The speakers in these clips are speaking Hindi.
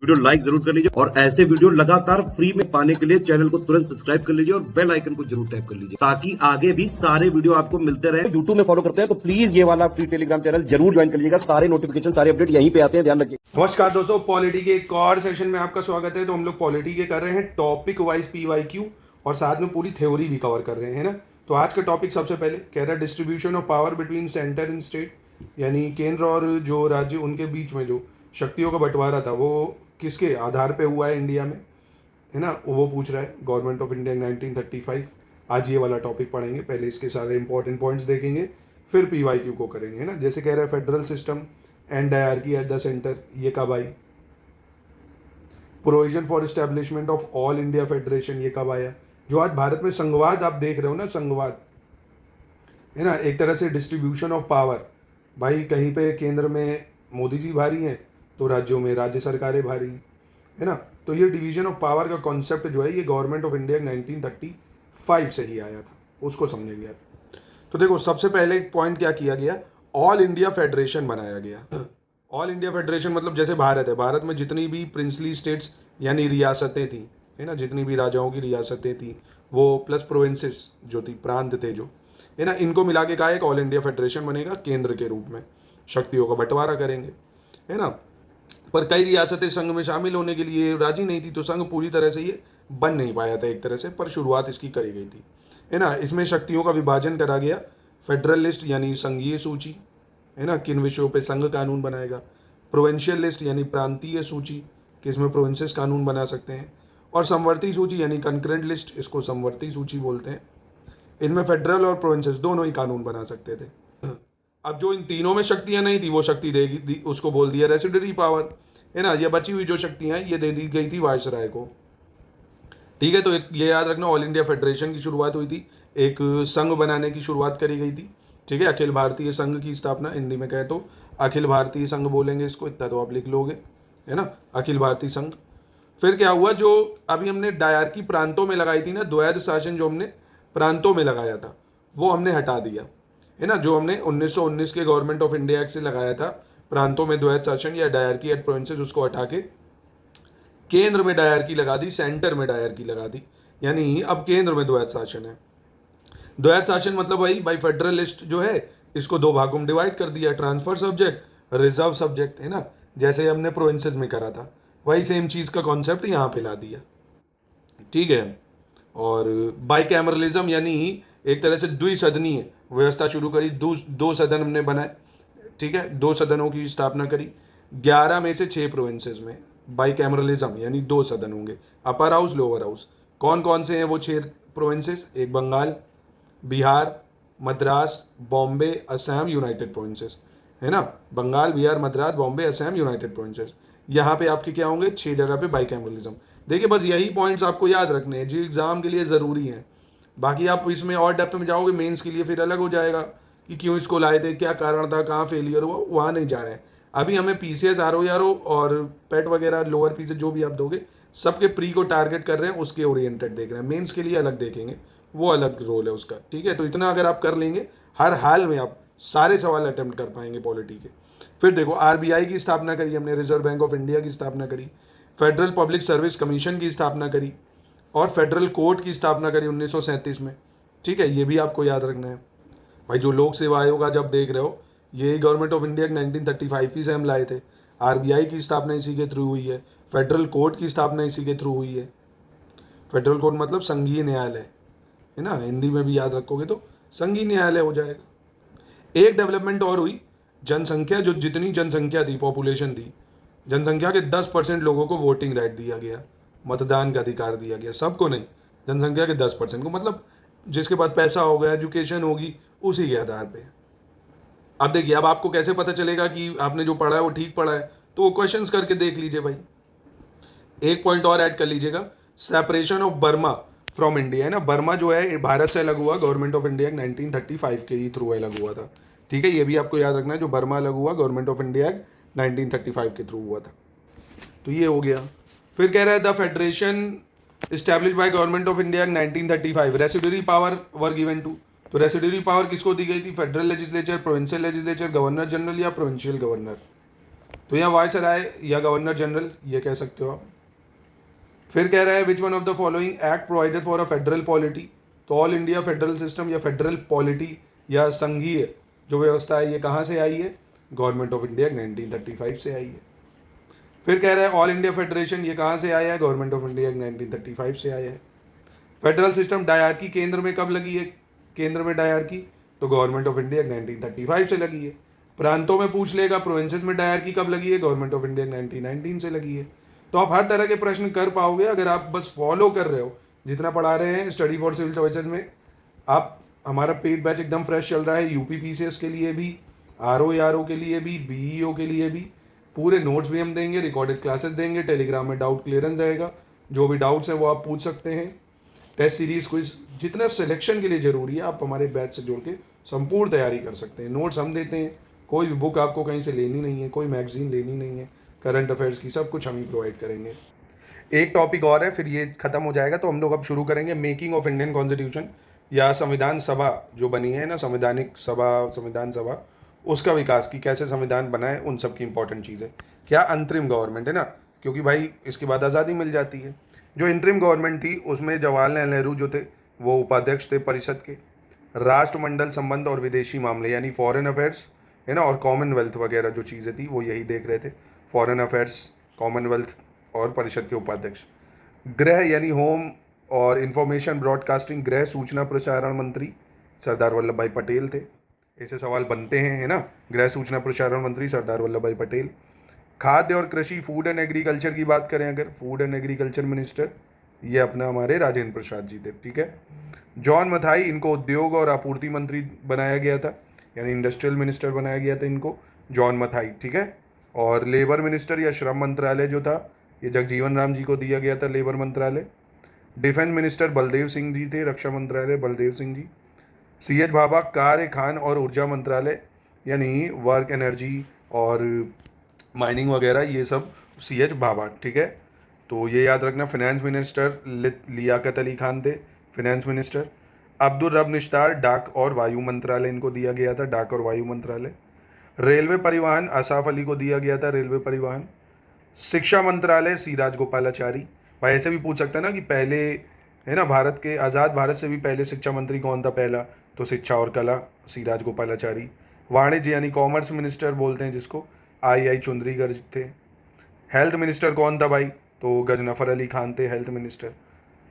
वीडियो लाइक जरूर कर लीजिए और ऐसे वीडियो लगातार फ्री में पाने के लिए चैनल को तुरंत सब्सक्राइब कर लीजिए और बेल आइकन को जरूर टैप कर लीजिए ताकि आगे भी सारे वीडियो आपको मिलते रहे। यूट्यूब में फॉलो करते हैं तो प्लीज ये वाला फ्री टेलीग्राम चैनल जरूर ज्वाइन कर लीजिएगा। सारे नोटिफिकेशन सारे अपडेट यहीं पे आते हैं, ध्यान रखिए। नमस्कार दोस्तों, पॉलिटी के एक और सेशन में आपका स्वागत है। तो हम लोग पॉलिटी के कर रहे हैं टॉपिक वाइज PYQ और साथ में पूरी थ्योरी भी कवर कर रहे हैं ना। तो आज का टॉपिक सबसे पहले कह रहा है distribution of power between centre and state, यानी केंद्र और जो राज्य उनके बीच में जो शक्तियों का बंटवारा था वो किसके आधार पे हुआ है इंडिया में, है ना, वो पूछ रहा है गवर्नमेंट ऑफ इंडिया 1935। आज ये वाला टॉपिक पढ़ेंगे, पहले इसके सारे इंपॉर्टेंट पॉइंट्स देखेंगे फिर PYQ को करेंगे, है ना। जैसे कह रहा है federal system and dyarchy at the centre, ये कब आई। Provision for establishment of all India federation, ये कब आया। जो आज भारत में संघवाद आप देख रहे हो ना, संघवाद है ना, एक तरह से डिस्ट्रीब्यूशन ऑफ पावर। भाई कहीं पे केंद्र में मोदी जी भारी हैं तो राज्यों में राज्य सरकारें भारी हैं, है ना। तो ये डिवीजन ऑफ पावर का कॉन्सेप्ट जो है ये गवर्नमेंट ऑफ इंडिया 1935 से ही आया था, उसको समझेंगे आप। तो देखो सबसे पहले पॉइंट क्या किया गया, ऑल इंडिया फेडरेशन बनाया गया। ऑल इंडिया फेडरेशन मतलब जैसे भारत है, भारत में जितनी भी प्रिंसली स्टेट्स यानी रियासतें थी, है ना, जितनी भी राजाओं की रियासतें थी वो प्लस प्रोविंसेस जो थी, प्रांत थे जो, है ना, इनको मिला के कहा एक ऑल इंडिया फेडरेशन बनेगा केंद्र के रूप में, शक्तियों का बंटवारा करेंगे, है ना। पर कई रियासतें संघ में शामिल होने के लिए राजी नहीं थी, तो संघ पूरी तरह से ये बन नहीं पाया था एक तरह से, पर शुरुआत इसकी करी गई थी, है ना। इसमें शक्तियों का विभाजन करा गया, फेडरल लिस्ट यानी संघीय सूची, है ना, किन विषयों पे संघ कानून बनाएगा। प्रोविंशियल लिस्ट यानी प्रांतीय सूची कि इसमें प्रोविंसेस कानून बना सकते हैं। और समवर्ती सूची यानी कंकरेंट लिस्ट, इसको समवर्ती सूची बोलते हैं। इनमें फेडरल और प्रोविंसेस दोनों ही कानून बना सकते थे। अब जो इन तीनों में शक्तियां नहीं थी वो शक्ति देगी उसको बोल दिया रेसिडरी पावर, है ना। ये बची हुई जो शक्तियां ये दे दी गई थी वायसराय को, ठीक है। तो ये याद रखना, ऑल इंडिया फेडरेशन की शुरुआत हुई थी, एक संघ बनाने की शुरुआत करी गई थी, ठीक है। अखिल भारतीय संघ की स्थापना, हिंदी में कहे तो अखिल भारतीय संघ बोलेंगे इसको, इतना तो आप लिख लोगे, है ना, अखिल भारतीय संघ। फिर क्या हुआ, जो अभी हमने डायरकी प्रांतों में लगाई थी ना, द्वैध शासन जो हमने प्रांतों में लगाया था वो हमने हटा दिया, है ना। जो हमने 1919 के गवर्नमेंट ऑफ इंडिया एक्ट से लगाया था प्रांतों में द्वैध शासन या डायरकी एट प्रोविंसेस, उसको हटा के केंद्र में डायरकी लगा दी, सेंटर में डायरकी लगा दी, यानी अब केंद्र में द्वैध शासन है। द्वैध शासन मतलब वही भाई फेडरल लिस्ट जो है इसको दो भागों में डिवाइड कर दिया, ट्रांसफर सब्जेक्ट, रिजर्व सब्जेक्ट, है ना, जैसे हमने प्रोविंसेस में करा था वही सेम चीज का कॉन्सेप्ट यहाँ पे ला दिया, ठीक है। और बाइकैमरलिज्म यानी एक तरह से द्विसदनीय व्यवस्था शुरू करी, दो सदन हमने बनाए, ठीक है, दो सदनों की स्थापना करी 11 में से 6 प्रोविंसेस में। बाइकैमरलिज्म यानी 2 सदन होंगे, अपर हाउस लोअर हाउस। कौन कौन से हैं वो 6 प्रोविंसेस, एक बंगाल, बिहार, मद्रास, बॉम्बे, असम, यूनाइटेड प्रोविंसेस, है ना। Bengal, Bihar, Madras, Bombay, Assam, United Provinces. यहाँ पे आपके क्या होंगे 6 जगह पे बाइकैमरलिज्म। देखिए बस यही पॉइंट्स आपको याद रखने हैं जो एग्जाम के लिए ज़रूरी हैं। बाकी आप इसमें और डेप्थ में जाओगे मेंस के लिए फिर अलग हो जाएगा कि क्यों इसको लाए थे, क्या कारण था, कहाँ फेलियर हुआ, वहाँ नहीं जा रहे हैं। अभी हमें PCS, RO और पेट वगैरह लोअर PCS जो भी आप दोगे सबके प्री को टारगेट कर रहे हैं, उसके ओरिएंटेड देख रहे हैं। मेंस के लिए अलग देखेंगे, वो अलग रोल है उसका, ठीक है। तो इतना अगर आप कर लेंगे हर हाल में आप सारे सवाल अटेम्प्ट कर पाएंगे पॉलिटी के। फिर देखो RBI की स्थापना करी हमने, रिजर्व बैंक ऑफ इंडिया की स्थापना करी, फेडरल पब्लिक सर्विस कमीशन की स्थापना करी और फेडरल कोर्ट की स्थापना करी 1937 में, ठीक है। ये भी आपको याद रखना है भाई। जो लोक सेवा आयोग आज आप देख रहे हो ये गवर्नमेंट ऑफ इंडिया 1935 ही से हम लाए थे। RBI की स्थापना इसी के थ्रू हुई है, फेडरल कोर्ट की स्थापना इसी के थ्रू हुई है। फेडरल कोर्ट मतलब संघीय न्यायालय, है ना, हिंदी में भी याद रखोगे तो संघीय न्यायालय हो जाएगा। एक डेवलपमेंट और हुई, जनसंख्या, जो जितनी जनसंख्या थी, पॉपुलेशन थी, जनसंख्या के 10% लोगों को वोटिंग राइट दिया गया, मतदान का अधिकार दिया गया, सबको नहीं, जनसंख्या के 10% को, मतलब जिसके पास पैसा होगा, एजुकेशन होगी, उसी के आधार पे। अब देखिए अब आपको कैसे पता चलेगा कि आपने जो पढ़ा है वो ठीक पढ़ा है, तो वो क्वेश्चंस करके देख लीजिए भाई। एक पॉइंट और ऐड कर लीजिएगा, separation of Burma from India, है ना। बर्मा जो है भारत से अलग हुआ, गवर्नमेंट ऑफ इंडिया 1935 के ही थ्रू अलग हुआ था, ठीक है। ये भी आपको याद रखना है, जो बर्मा अलग हुआ गवर्नमेंट ऑफ इंडिया 1935 के थ्रू हुआ था। तो ये हो गया। फिर कह रहा है the federation establish by government of India 1935, residuary power were given to. तो रेसिडरी पावर किसको दी गई थी, federal legislature, provincial legislature, governor general या प्रोविंशियल गवर्नर, तो यहाँ वायसराय या गवर्नर जनरल ये कह सकते हो आप। फिर कह रहा है which one of the following act provided for a federal polity, तो ऑल इंडिया फेडरल सिस्टम या फेडरल पॉलिटी या संघीय जो व्यवस्था है ये कहाँ से आई है, गवर्नमेंट ऑफ इंडिया 1935 से आई है। फिर कह रहा है ऑल इंडिया फेडरेशन ये कहाँ से आया है, गवर्नमेंट ऑफ इंडिया 1935 से आया है। फेडरल सिस्टम डायरकी केंद्र में कब लगी है, केंद्र में डायरकी तो गवर्नमेंट ऑफ इंडिया 1935 से लगी है। प्रांतों में पूछ लेगा प्रोविंसेस में डायरकी कब लगी है, गवर्नमेंट ऑफ इंडिया 1919 से लगी है। तो आप हर तरह के प्रश्न कर पाओगे अगर आप बस फॉलो कर रहे हो जितना पढ़ा रहे हैं स्टडी फॉर सिविल सर्विसेज में। आप हमारा पेड बैच एकदम फ्रेश चल रहा है, यूपी पीसीएस के लिए भी, आरओ के लिए भी, बीईओ के लिए भी। पूरे नोट्स भी हम देंगे, रिकॉर्डेड क्लासेस देंगे, टेलीग्राम में डाउट क्लियरेंस रहेगा, जो भी डाउट्स हैं वो आप पूछ सकते हैं। टेस्ट सीरीज क्विज जितना सिलेक्शन के लिए ज़रूरी है आप हमारे बैच से जुड़ के संपूर्ण तैयारी कर सकते हैं। नोट्स हम देते हैं, कोई भी बुक आपको कहीं से लेनी नहीं है, कोई मैगजीन लेनी नहीं है, करंट अफेयर्स की सब कुछ हम ही प्रोवाइड करेंगे। एक टॉपिक और है फिर ये खत्म हो जाएगा, तो हम लोग अब शुरू करेंगे मेकिंग ऑफ इंडियन कॉन्स्टिट्यूशन या संविधान सभा जो बनी है ना, संविधान सभा उसका विकास की कैसे संविधान बना है, उन सब की इंपॉर्टेंट चीज़ है। क्या अंतरिम गवर्नमेंट है ना, क्योंकि भाई इसके बाद आज़ादी मिल जाती है। जो इंटरिम गवर्नमेंट थी उसमें जवाहरलाल नेहरू जो थे वो उपाध्यक्ष थे परिषद के। राष्ट्रमंडल संबंध और विदेशी मामले यानी फॉरेन अफेयर्स है ना, और कॉमनवेल्थ वगैरह जो चीज़ें थी वो यही देख रहे थे, फॉरेन अफेयर्स, कॉमनवेल्थ और परिषद के उपाध्यक्ष। गृह यानी होम और इंफॉर्मेशन ब्रॉडकास्टिंग, गृह सूचना प्रसारण मंत्री सरदार वल्लभ भाई पटेल थे। ऐसे सवाल बनते हैं है ना, गृह सूचना प्रसारण मंत्री सरदार वल्लभ भाई पटेल। खाद्य और कृषि, फूड एंड एग्रीकल्चर की बात करें अगर, फूड एंड एग्रीकल्चर मिनिस्टर ये अपना हमारे राजेंद्र प्रसाद जी थे, ठीक है। जॉन मथाई इनको उद्योग और आपूर्ति मंत्री बनाया गया था, यानी इंडस्ट्रियल मिनिस्टर बनाया गया था इनको, जॉन मथाई, ठीक है। और लेबर मिनिस्टर या श्रम मंत्रालय जो था ये जगजीवन राम जी को दिया गया था, लेबर मंत्रालय। डिफेंस मिनिस्टर बलदेव सिंह जी थे, रक्षा मंत्रालय बलदेव सिंह जी। सीएच भाभा कार्य, खान और ऊर्जा मंत्रालय यानी वर्क, एनर्जी और माइनिंग वगैरह ये सब सीएच भाभा, ठीक है। तो ये याद रखना। फाइनेंस मिनिस्टर लियाकत अली खान थे, फाइनेंस मिनिस्टर। अब्दुल रब निश्तार, डाक और वायु मंत्रालय इनको दिया गया था, डाक और वायु मंत्रालय। रेलवे परिवहन असाफ अली को दिया गया था, रेलवे परिवहन। शिक्षा मंत्रालय सी राजगोपालाचारी। भाई ऐसे भी पूछ सकता है ना कि पहले है ना भारत के आज़ाद भारत से भी पहले शिक्षा मंत्री कौन था पहला, तो शिक्षा और कला सी राजगोपालाचारी। वाणिज्य यानी कॉमर्स मिनिस्टर बोलते हैं जिसको, आई चुंदरीगढ़ थे। हेल्थ मिनिस्टर कौन था भाई, तो गजनफर अली खान थे हेल्थ मिनिस्टर।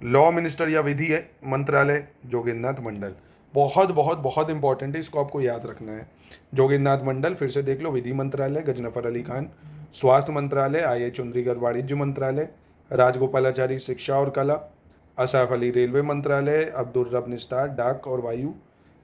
लॉ मिनिस्टर या विधि मंत्रालय जोगेंद्रनाथ मंडल। बहुत बहुत बहुत इंपॉर्टेंट है, इसको आपको याद रखना है। जोगेंद्रनाथ मंडल फिर से देख लो, विधि मंत्रालय गजनफर अली खान, स्वास्थ्य मंत्रालय आई चुंदरीगढ़ वाणिज्य मंत्रालय, राजगोपालाचारी शिक्षा और कला, असाफ अली रेलवे मंत्रालय, अब्दुल रब निस्तार डाक और वायु,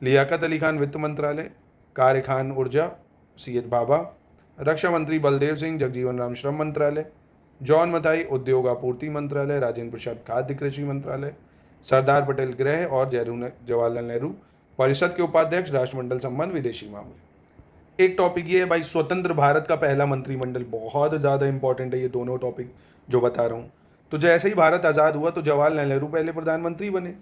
लियाकत अली खान वित्त मंत्रालय, कार्य खान ऊर्जा, सीएच भाभा, रक्षा मंत्री बलदेव सिंह जगजीवन राम श्रम मंत्रालय, जॉन मथाई उद्योग आपूर्ति मंत्रालय, राजेंद्र प्रसाद खाद्य कृषि मंत्रालय, सरदार पटेल गृह और जवाहरलाल नेहरू परिषद के उपाध्यक्ष, राष्ट्रमंडल संबंध विदेशी मामले। एक टॉपिक ये है भाई, स्वतंत्र भारत का पहला मंत्रिमंडल, बहुत ज़्यादा इंपॉर्टेंट है ये दोनों टॉपिक जो बता रहा हूँ। तो जैसे ही भारत आज़ाद हुआ तो जवाहरलाल नेहरू पहले प्रधानमंत्री बने,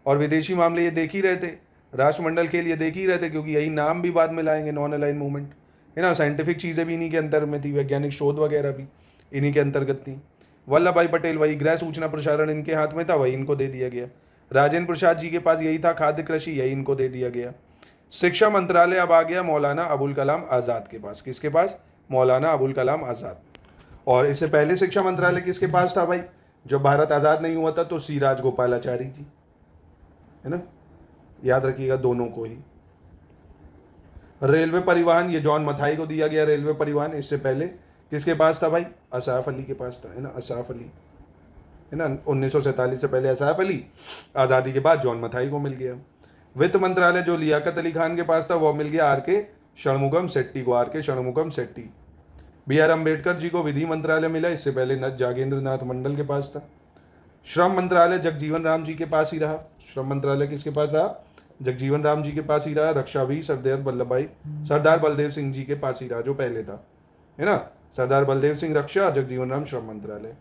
और विदेशी मामले ये देख ही रहे थे, राष्ट्रमंडल के लिए देख ही रहे थे, क्योंकि यही नाम भी बाद में लाएंगे, नॉन अलाइन मूवमेंट है ना। साइंटिफिक चीज़ें भी इन्हीं के अंतर में थी, वैज्ञानिक शोध वगैरह भी इन्हीं के अंतर्गत थी। वल्लभ भाई पटेल, वही गृह सूचना प्रसारण इनके हाथ में था, वही इनको दे दिया गया। राजेंद्र प्रसाद जी के पास यही था, खाद्य कृषि, यही इनको दे दिया गया। शिक्षा मंत्रालय अब आ गया मौलाना अबुल कलाम आज़ाद के पास। किसके पास, मौलाना अबुल कलाम आज़ाद। और इससे पहले शिक्षा मंत्रालय किसके पास था भाई, जब भारत आज़ाद नहीं हुआ था तो सी राजगोपालाचारी जी, है ना, याद रखिएगा दोनों को ही। रेलवे परिवहन ये जॉन मथाई को दिया गया, रेलवे परिवहन। इससे पहले किसके पास था भाई, असाफ अली के पास था, है ना, असाफ अली, है ना। 1947 से पहले असाफ अली, आज़ादी के बाद जॉन मथाई को मिल गया। वित्त मंत्रालय जो लियाकत अली खान के पास था वो मिल गया आर के षणमुगम शेट्टी को, आर के षणमुगम शेट्टी। बी आर अम्बेडकर जी को विधि मंत्रालय मिला, इससे पहले जागेंद्र नाथ मंडल के पास था। श्रम मंत्रालय जगजीवन राम जी के पास ही रहा, श्रम मंत्रालय किसके पास रहा, जगजीवन राम जी के पास ही रहा। रक्षा भी सरदार बलदेव सिंह जी के पास ही रहा जो पहले था, है ना, सरदार बलदेव सिंह रक्षा, जगजीवन राम श्रम मंत्रालय।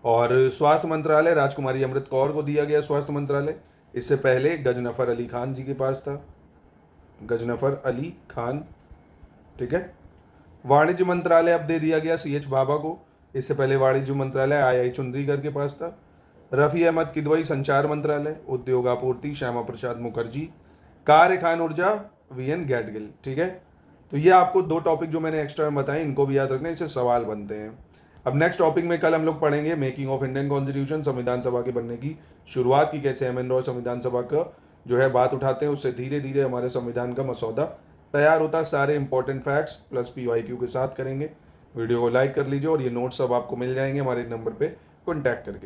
और स्वास्थ्य मंत्रालय राजकुमारी अमृत कौर को दिया गया स्वास्थ्य मंत्रालय, इससे पहले गजनफर अली खान जी के पास था, गजनफर अली खान, ठीक है। वाणिज्य मंत्रालय अब दे दिया गया CH भाभा को, इससे पहले वाणिज्य मंत्रालय II चुंद्रीकर के पास था। रफ़ी अहमद किदवई संचार मंत्रालय, उद्योग आपूर्ति श्यामा प्रसाद मुखर्जी, कार्य खान ऊर्जा VN गैडगिल। ठीक है, तो ये आपको 2 टॉपिक जो मैंने एक्स्ट्रा में बताए, इनको भी याद रखना, इससे सवाल बनते हैं। अब नेक्स्ट टॉपिक में कल हम लोग पढ़ेंगे मेकिंग ऑफ इंडियन कॉन्स्टिट्यूशन, संविधान सभा के बनने की शुरुआत की कैसे एम एन रॉय संविधान सभा का जो है बात उठाते हैं, उससे धीरे धीरे हमारे संविधान का मसौदा तैयार होता है। सारे इंपॉर्टेंट फैक्ट्स प्लस PYQ के साथ करेंगे। वीडियो को लाइक कर लीजिए और ये नोट्स सब आपको मिल जाएंगे हमारे नंबर पे कॉन्टैक्ट करके।